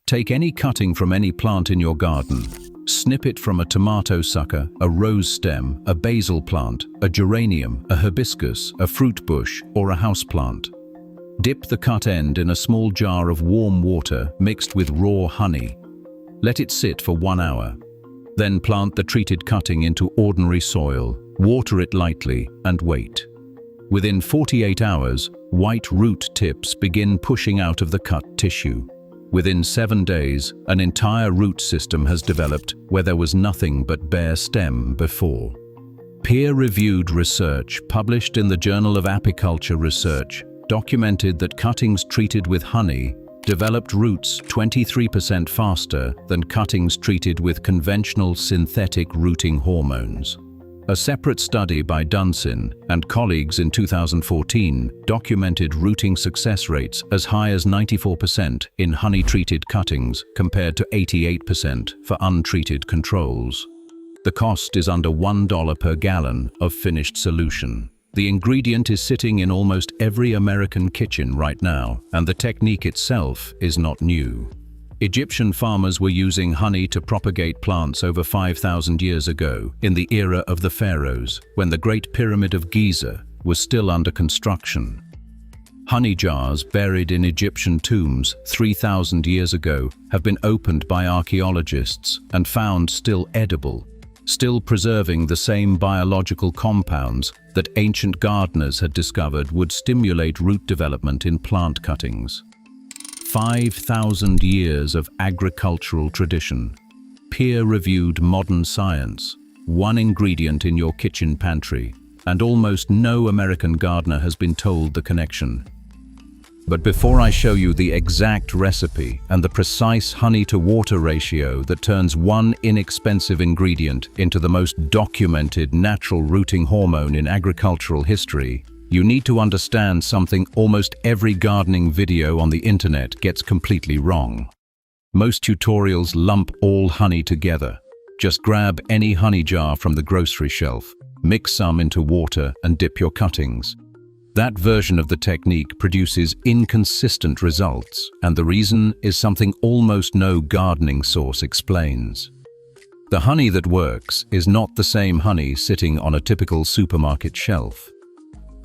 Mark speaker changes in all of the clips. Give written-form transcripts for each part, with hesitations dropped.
Speaker 1: Take any cutting from any plant in your garden. Snip it from a tomato sucker, a rose stem, a basil plant, a geranium, a hibiscus, a fruit bush, or a houseplant. Dip the cut end in a small jar of warm water mixed with raw honey. Let it sit for 1 hour. Then plant the treated cutting into ordinary soil, water it lightly, and wait. Within 48 hours, white root tips begin pushing out of the cut tissue. Within 7 days, an entire root system has developed where there was nothing but bare stem before. Peer-reviewed research published in the Journal of Apiculture Research documented that cuttings treated with honey developed roots 23% faster than cuttings treated with conventional synthetic rooting hormones. A separate study by Dunsin and colleagues in 2014 documented rooting success rates as high as 94% in honey-treated cuttings compared to 88% for untreated controls. The cost is under $1 per gallon of finished solution. The ingredient is sitting in almost every American kitchen right now, and the technique itself is not new. Egyptian farmers were using honey to propagate plants over 5,000 years ago, in the era of the pharaohs, when the Great Pyramid of Giza was still under construction. Honey jars buried in Egyptian tombs 3,000 years ago have been opened by archaeologists and found still edible, still preserving the same biological compounds that ancient gardeners had discovered would stimulate root development in plant cuttings. 5,000 years of agricultural tradition, peer-reviewed modern science, one ingredient in your kitchen pantry, and almost no American gardener has been told the connection. But before I show you the exact recipe and the precise honey-to-water ratio that turns one inexpensive ingredient into the most documented natural rooting hormone in agricultural history, you need to understand something almost every gardening video on the internet gets completely wrong. Most tutorials lump all honey together. Just grab any honey jar from the grocery shelf, mix some into water and dip your cuttings. That version of the technique produces inconsistent results, and the reason is something almost no gardening source explains. The honey that works is not the same honey sitting on a typical supermarket shelf.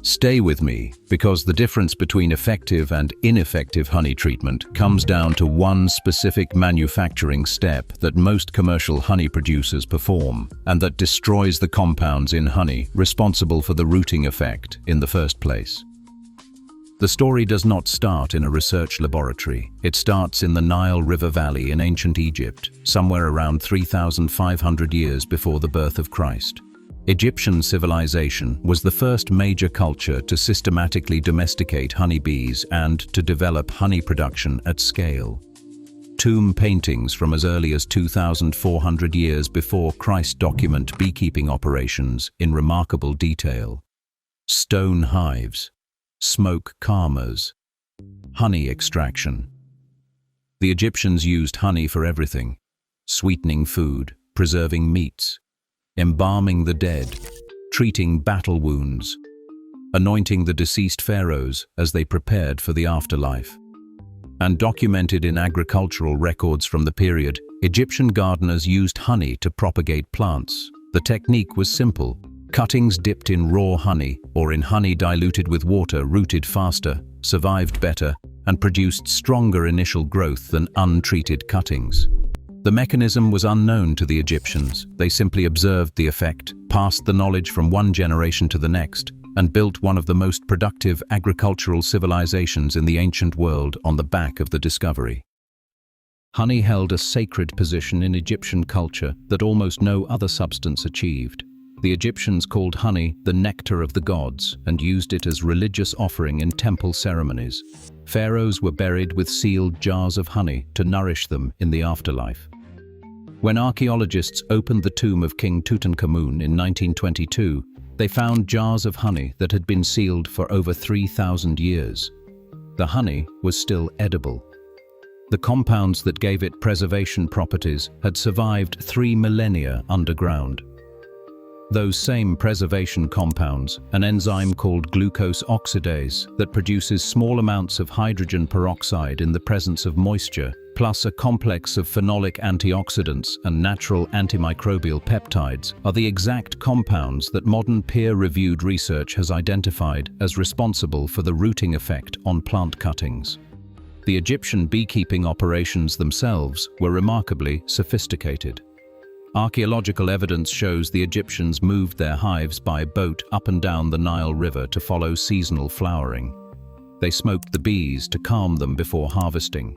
Speaker 1: Stay with me, because the difference between effective and ineffective honey treatment comes down to one specific manufacturing step that most commercial honey producers perform, and that destroys the compounds in honey responsible for the rooting effect in the first place. The story does not start in a research laboratory. It starts in the Nile River Valley in ancient Egypt, somewhere around 3,500 years before the birth of Christ. Egyptian civilization was the first major culture to systematically domesticate honeybees and to develop honey production at scale. Tomb paintings from as early as 2,400 years before Christ document beekeeping operations in remarkable detail. Stone hives, smoke calmers, honey extraction. The Egyptians used honey for everything: sweetening food, preserving meats, embalming the dead, treating battle wounds, anointing the deceased pharaohs as they prepared for the afterlife. And documented in agricultural records from the period, Egyptian gardeners used honey to propagate plants. The technique was simple. Cuttings dipped in raw honey or in honey diluted with water rooted faster, survived better, and produced stronger initial growth than untreated cuttings. The mechanism was unknown to the Egyptians. They simply observed the effect, passed the knowledge from one generation to the next, and built one of the most productive agricultural civilizations in the ancient world on the back of the discovery. Honey held a sacred position in Egyptian culture that almost no other substance achieved. The Egyptians called honey the nectar of the gods and used it as religious offering in temple ceremonies. Pharaohs were buried with sealed jars of honey to nourish them in the afterlife. When archaeologists opened the tomb of King Tutankhamun in 1922, they found jars of honey that had been sealed for over 3,000 years. The honey was still edible. The compounds that gave it preservation properties had survived 3 millennia underground. Those same preservation compounds, an enzyme called glucose oxidase that produces small amounts of hydrogen peroxide in the presence of moisture, plus a complex of phenolic antioxidants and natural antimicrobial peptides, are the exact compounds that modern peer-reviewed research has identified as responsible for the rooting effect on plant cuttings. The Egyptian beekeeping operations themselves were remarkably sophisticated. Archaeological evidence shows the Egyptians moved their hives by boat up and down the Nile River to follow seasonal flowering. They smoked the bees to calm them before harvesting.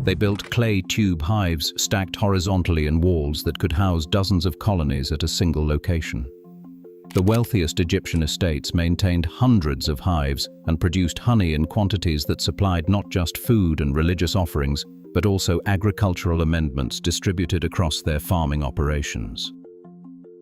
Speaker 1: They built clay tube hives stacked horizontally in walls that could house dozens of colonies at a single location. The wealthiest Egyptian estates maintained hundreds of hives and produced honey in quantities that supplied not just food and religious offerings, but also agricultural amendments distributed across their farming operations.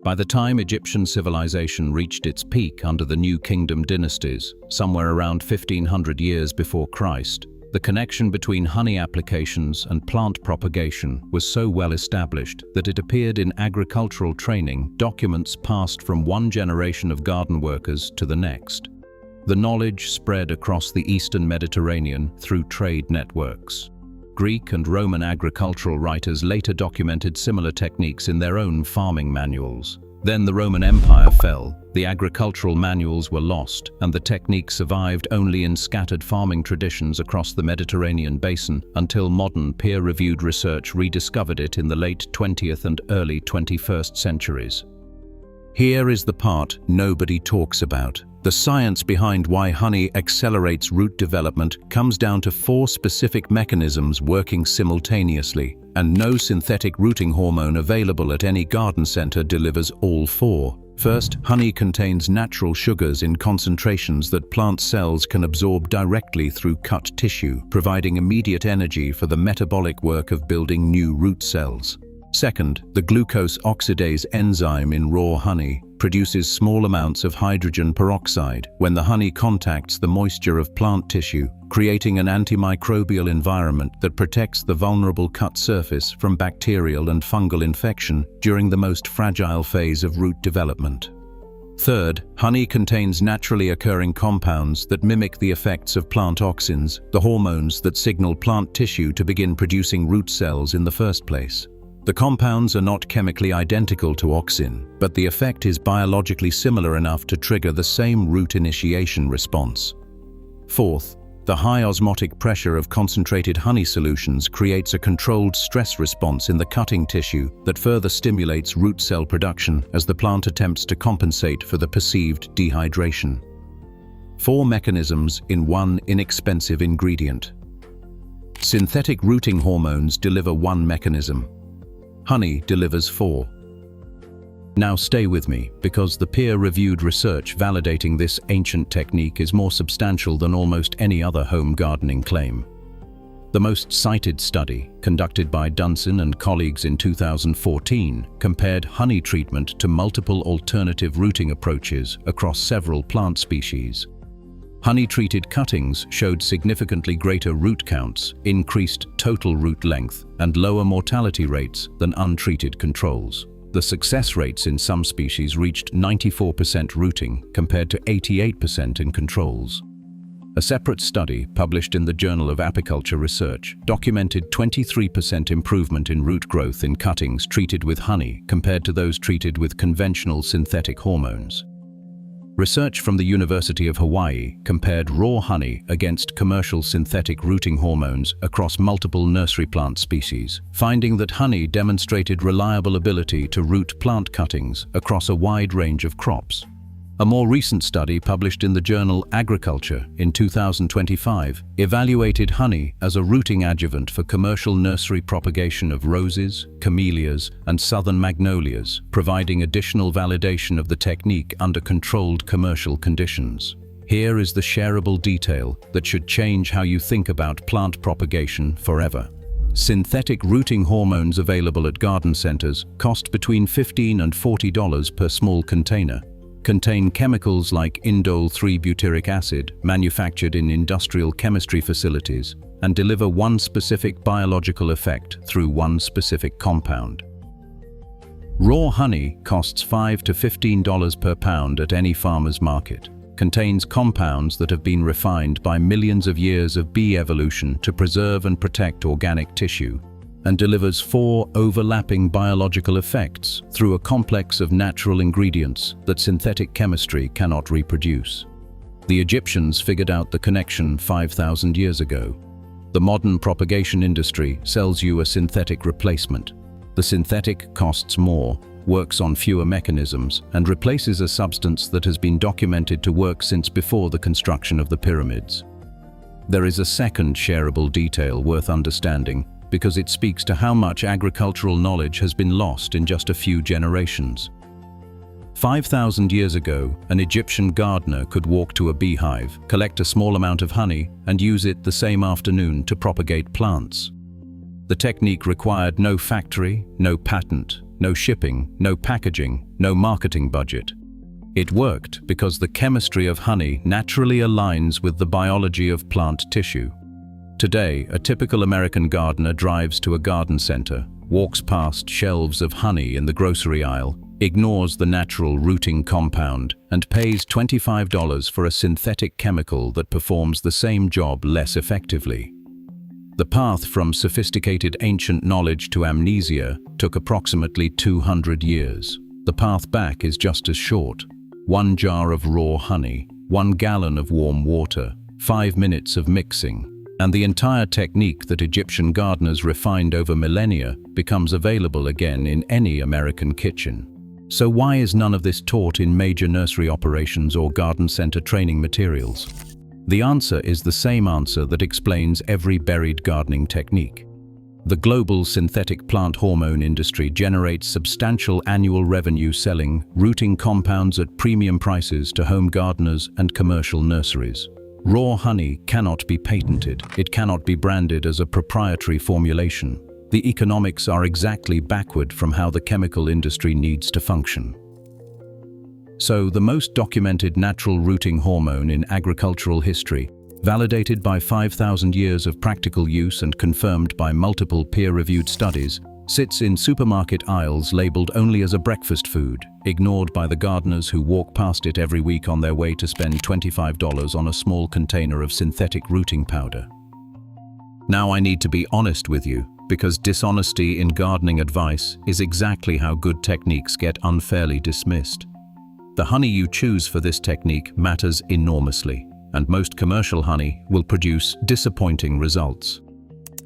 Speaker 1: By the time Egyptian civilization reached its peak under the New Kingdom dynasties, somewhere around 1500 years before Christ, the connection between honey applications and plant propagation was so well established that it appeared in agricultural training documents passed from one generation of garden workers to the next. The knowledge spread across the Eastern Mediterranean through trade networks. Greek and Roman agricultural writers later documented similar techniques in their own farming manuals. Then the Roman Empire fell, the agricultural manuals were lost, and the technique survived only in scattered farming traditions across the Mediterranean basin until modern peer-reviewed research rediscovered it in the late 20th and early 21st centuries. Here is the part nobody talks about. The science behind why honey accelerates root development comes down to 4 specific mechanisms working simultaneously, and no synthetic rooting hormone available at any garden center delivers all 4. First, honey contains natural sugars in concentrations that plant cells can absorb directly through cut tissue, providing immediate energy for the metabolic work of building new root cells. Second, the glucose oxidase enzyme in raw honey produces small amounts of hydrogen peroxide when the honey contacts the moisture of plant tissue, creating an antimicrobial environment that protects the vulnerable cut surface from bacterial and fungal infection during the most fragile phase of root development. Third, honey contains naturally occurring compounds that mimic the effects of plant auxins, the hormones that signal plant tissue to begin producing root cells in the first place. The compounds are not chemically identical to auxin, but the effect is biologically similar enough to trigger the same root initiation response. Fourth, the high osmotic pressure of concentrated honey solutions creates a controlled stress response in the cutting tissue that further stimulates root cell production as the plant attempts to compensate for the perceived dehydration. 4 mechanisms in one inexpensive ingredient. Synthetic rooting hormones deliver one mechanism. Honey delivers 4. Now stay with me, because the peer-reviewed research validating this ancient technique is more substantial than almost any other home gardening claim. The most cited study, conducted by Dunsin and colleagues in 2014, compared honey treatment to multiple alternative rooting approaches across several plant species. Honey-treated cuttings showed significantly greater root counts, increased total root length, and lower mortality rates than untreated controls. The success rates in some species reached 94% rooting compared to 88% in controls. A separate study, published in the Journal of Apiculture Research, documented 23% improvement in root growth in cuttings treated with honey compared to those treated with conventional synthetic hormones. Research from the University of Hawaii compared raw honey against commercial synthetic rooting hormones across multiple nursery plant species, finding that honey demonstrated reliable ability to root plant cuttings across a wide range of crops. A more recent study published in the journal Agriculture in 2025 evaluated honey as a rooting adjuvant for commercial nursery propagation of roses, camellias, and southern magnolias, providing additional validation of the technique under controlled commercial conditions. Here is the shareable detail that should change how you think about plant propagation forever. Synthetic rooting hormones available at garden centers cost between $15 and $40 per small container, contain chemicals like indole 3-butyric acid manufactured in industrial chemistry facilities, and deliver one specific biological effect through one specific compound. Raw honey costs $5 to $15 per pound at any farmer's market, contains compounds that have been refined by millions of years of bee evolution to preserve and protect organic tissue, and delivers 4 overlapping biological effects through a complex of natural ingredients that synthetic chemistry cannot reproduce. The Egyptians figured out the connection 5,000 years ago. The modern propagation industry sells you a synthetic replacement. The synthetic costs more, works on fewer mechanisms, and replaces a substance that has been documented to work since before the construction of the pyramids. There is a second shareable detail worth understanding because it speaks to how much agricultural knowledge has been lost in just a few generations. 5,000 years ago, an Egyptian gardener could walk to a beehive, collect a small amount of honey, and use it the same afternoon to propagate plants. The technique required no factory, no patent, no shipping, no packaging, no marketing budget. It worked because the chemistry of honey naturally aligns with the biology of plant tissue. Today, a typical American gardener drives to a garden center, walks past shelves of honey in the grocery aisle, ignores the natural rooting compound, and pays $25 for a synthetic chemical that performs the same job less effectively. The path from sophisticated ancient knowledge to amnesia took approximately 200 years. The path back is just as short. 1 jar of raw honey, 1 gallon of warm water, 5 minutes of mixing, and the entire technique that Egyptian gardeners refined over millennia becomes available again in any American kitchen. So why is none of this taught in major nursery operations or garden center training materials? The answer is the same answer that explains every buried gardening technique. The global synthetic plant hormone industry generates substantial annual revenue selling rooting compounds at premium prices to home gardeners and commercial nurseries. Raw honey cannot be patented. It cannot be branded as a proprietary formulation. The economics are exactly backward from how the chemical industry needs to function. So, the most documented natural rooting hormone in agricultural history, validated by 5,000 years of practical use and confirmed by multiple peer-reviewed studies, sits in supermarket aisles labeled only as a breakfast food, ignored by the gardeners who walk past it every week on their way to spend $25 on a small container of synthetic rooting powder. Now I need to be honest with you, because dishonesty in gardening advice is exactly how good techniques get unfairly dismissed. The honey you choose for this technique matters enormously, and most commercial honey will produce disappointing results.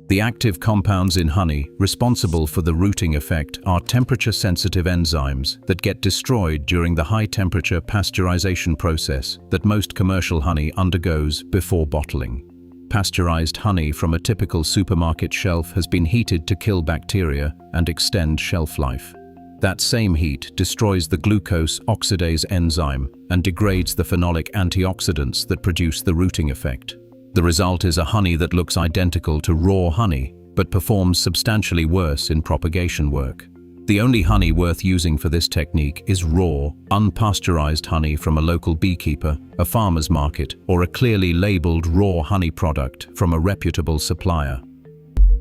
Speaker 1: The active compounds in honey responsible for the rooting effect are temperature-sensitive enzymes that get destroyed during the high-temperature pasteurization process that most commercial honey undergoes before bottling. Pasteurized honey from a typical supermarket shelf has been heated to kill bacteria and extend shelf life. That same heat destroys the glucose oxidase enzyme and degrades the phenolic antioxidants that produce the rooting effect. The result is a honey that looks identical to raw honey, but performs substantially worse in propagation work. The only honey worth using for this technique is raw, unpasteurized honey from a local beekeeper, a farmer's market, or a clearly labeled raw honey product from a reputable supplier.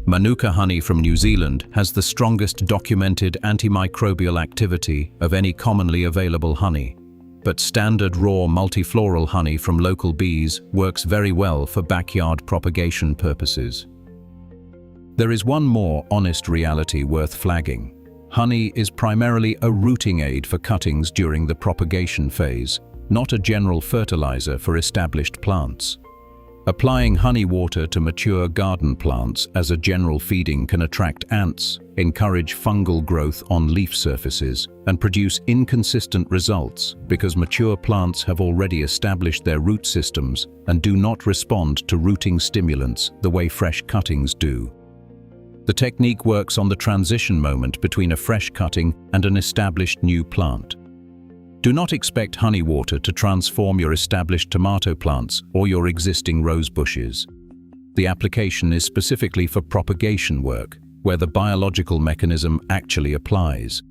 Speaker 1: Manuka honey from New Zealand has the strongest documented antimicrobial activity of any commonly available honey. But standard raw multifloral honey from local bees works very well for backyard propagation purposes. There is one more honest reality worth flagging. Honey is primarily a rooting aid for cuttings during the propagation phase, not a general fertilizer for established plants. Applying honey water to mature garden plants as a general feeding can attract ants, encourage fungal growth on leaf surfaces, and produce inconsistent results because mature plants have already established their root systems and do not respond to rooting stimulants the way fresh cuttings do. The technique works on the transition moment between a fresh cutting and an established new plant. Do not expect honey water to transform your established tomato plants or your existing rose bushes. The application is specifically for propagation work, where the biological mechanism actually applies.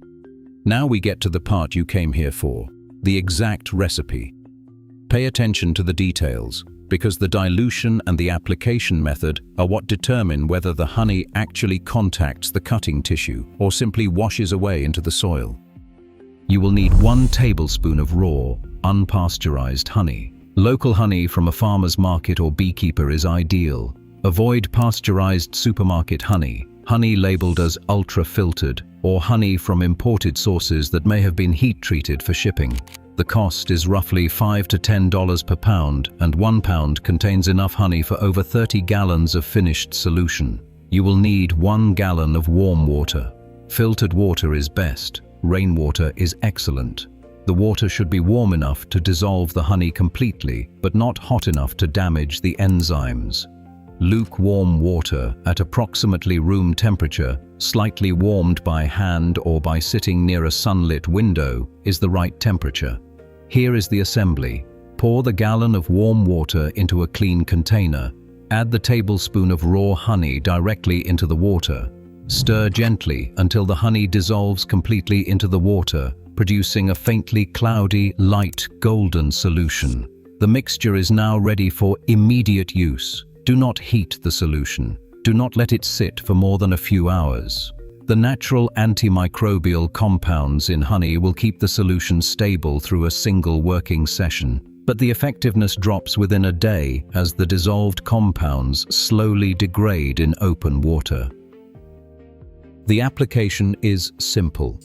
Speaker 1: Now we get to the part you came here for, the exact recipe. Pay attention to the details. because the dilution and the application method are what determine whether the honey actually contacts the cutting tissue or simply washes away into the soil. You will need 1 tablespoon of raw, unpasteurized honey. Local honey from a farmer's market or beekeeper is ideal. Avoid pasteurized supermarket honey, honey labeled as ultra-filtered, or honey from imported sources that may have been heat-treated for shipping. The cost is roughly $5 to $10 per pound, and 1 pound contains enough honey for over 30 gallons of finished solution. You will need 1 gallon of warm water. Filtered water is best. Rainwater is excellent. The water should be warm enough to dissolve the honey completely, but not hot enough to damage the enzymes. Lukewarm water at approximately room temperature, slightly warmed by hand or by sitting near a sunlit window, is the right temperature. Here is the assembly. Pour the gallon of warm water into a clean container. Add the tablespoon of raw honey directly into the water. Stir gently until the honey dissolves completely into the water, producing a faintly cloudy, light golden solution. The mixture is now ready for immediate use. Do not heat the solution. Do not let it sit for more than a few hours. The natural antimicrobial compounds in honey will keep the solution stable through a single working session, but the effectiveness drops within a day as the dissolved compounds slowly degrade in open water. The application is simple.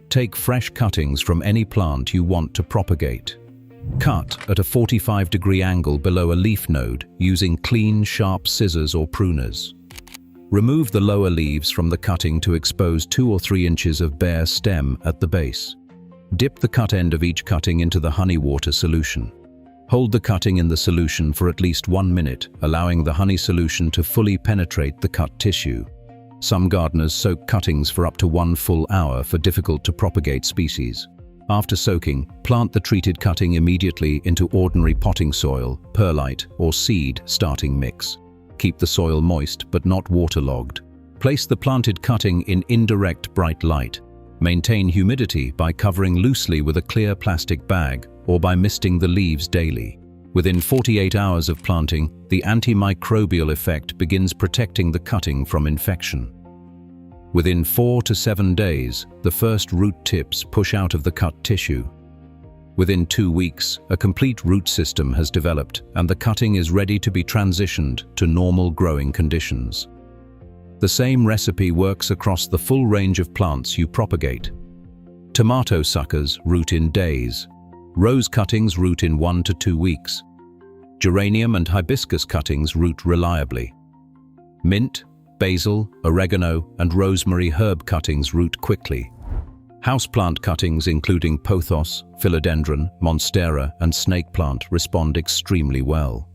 Speaker 1: Take fresh cuttings from any plant you want to propagate. Cut at a 45-degree angle below a leaf node using clean, sharp scissors or pruners. Remove the lower leaves from the cutting to expose 2 or 3 inches of bare stem at the base. Dip the cut end of each cutting into the honey water solution. Hold the cutting in the solution for at least 1 minute, allowing the honey solution to fully penetrate the cut tissue. Some gardeners soak cuttings for up to 1 full hour for difficult-to-propagate species. After soaking, plant the treated cutting immediately into ordinary potting soil, perlite, or seed starting mix. Keep the soil moist but not waterlogged. Place the planted cutting in indirect bright light. Maintain humidity by covering loosely with a clear plastic bag or by misting the leaves daily. Within 48 hours of planting, the antimicrobial effect begins protecting the cutting from infection. Within 4 to 7 days, the first root tips push out of the cut tissue. Within 2 weeks, a complete root system has developed and the cutting is ready to be transitioned to normal growing conditions. The same recipe works across the full range of plants you propagate. Tomato suckers root in days. Rose cuttings root in 1 to 2 weeks. Geranium and hibiscus cuttings root reliably. Mint, basil, oregano, and rosemary herb cuttings root quickly. Houseplant cuttings including pothos, philodendron, monstera, and snake plant respond extremely well.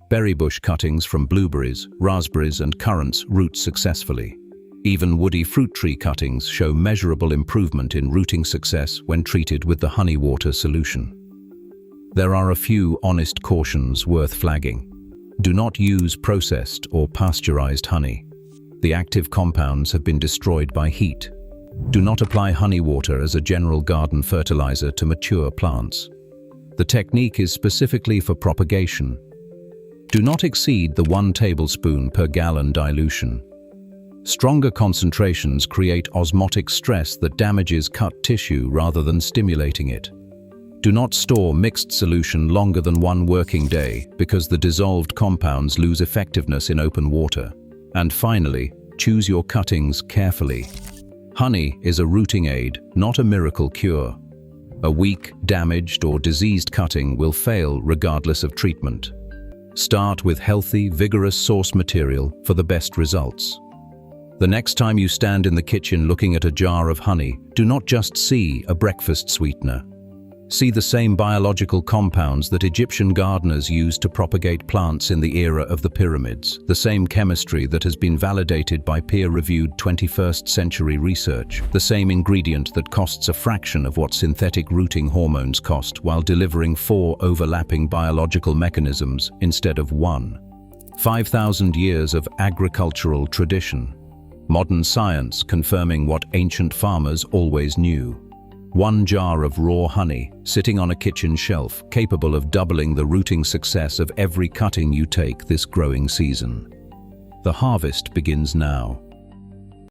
Speaker 1: Berry bush cuttings from blueberries, raspberries, and currants root successfully. Even woody fruit tree cuttings show measurable improvement in rooting success when treated with the honey water solution. There are a few honest cautions worth flagging. Do not use processed or pasteurized honey. The active compounds have been destroyed by heat. Do not apply honey water as a general garden fertilizer to mature plants. The technique is specifically for propagation. Do not exceed the 1 tablespoon per gallon dilution. Stronger concentrations create osmotic stress that damages cut tissue rather than stimulating it. Do not store mixed solution longer than 1 working day because the dissolved compounds lose effectiveness in open water. And finally, choose your cuttings carefully. Honey is a rooting aid, not a miracle cure. A weak, damaged, or diseased cutting will fail regardless of treatment. Start with healthy, vigorous source material for the best results. The next time you stand in the kitchen looking at a jar of honey, do not just see a breakfast sweetener. See the same biological compounds that Egyptian gardeners used to propagate plants in the era of the pyramids, the same chemistry that has been validated by peer-reviewed 21st century research, the same ingredient that costs a fraction of what synthetic rooting hormones cost while delivering 4 overlapping biological mechanisms instead of 1. 5,000 years of agricultural tradition. Modern science confirming what ancient farmers always knew. One jar of raw honey, sitting on a kitchen shelf, capable of doubling the rooting success of every cutting you take this growing season. The harvest begins now.